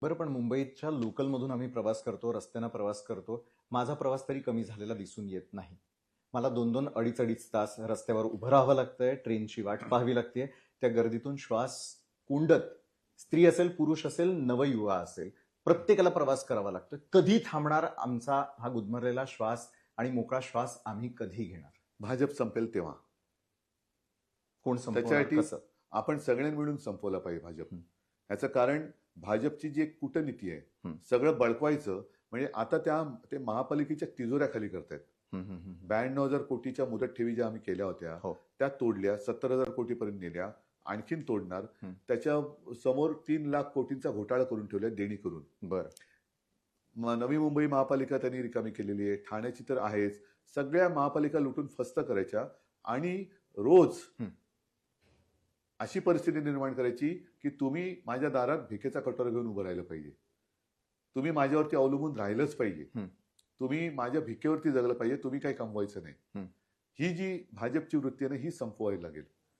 बरं, पण मुंबईच्या लोकलमधून आम्ही प्रवास करतो, रस्त्यानं प्रवास करतो. माझा प्रवास तरी कमी झालेला दिसून येत नाही. मला 2-2, अडीच-अडीच तास रस्त्यावर उभं राहावं लागतंय, ट्रेनची वाट पाहावी लागते. त्या गर्दीतून श्वास कोंडत, स्त्री असेल, पुरुष असेल, नवयुवा असेल, प्रत्येकाला प्रवास करावा लागतो. कधी थांबणार आमचा हा गुदमरलेला श्वास आणि मोकळा श्वास आम्ही कधी घेणार? भाजप संपेल तेव्हा. कोण संपवणार? त्याच्यासाठी कसं? आपण सगळ्यांनी मिळून संपवला पाहिजे भाजप. हं. याचं कारण भाजपची जी एक कूटनीती आहे, हं. सगळं बळकवायचं. म्हणजे आता ते महापालिकेच्या तिजोऱ्या खाली करतायत. 92,000 कोटीच्या मुदत ठेवी ज्या आम्ही केल्या होत्या हो. त्या तोडल्या, 70,000 कोटीपर्यंत नेल्या, आणखीन तोडणार. हं. त्याच्या समोर 3 लाख कोटींचा घोटाळा करून ठेवलाय देणी करून. बरं. नवी मुंबई महापालिका त्यांनी रिकामी केलेली आहे, ठाण्याची तर आहेच. सगळ्या महापालिका लुटून फस्त करायच्या आणि रोज अशी परिस्थिती निर्माण करायची की तुम्ही माझ्या दारात भिकेचा कटोरा घेऊन उभं राहिलं पाहिजे, तुम्ही माझ्यावरती अवलंबून राहिलंच पाहिजे, तुम्ही माझ्या भिकेवरती जगलं पाहिजे, तुम्ही काही कमवायचं नाही. ही जी भाजपची वृत्ती आहे ना, ही संपवायला लागेल.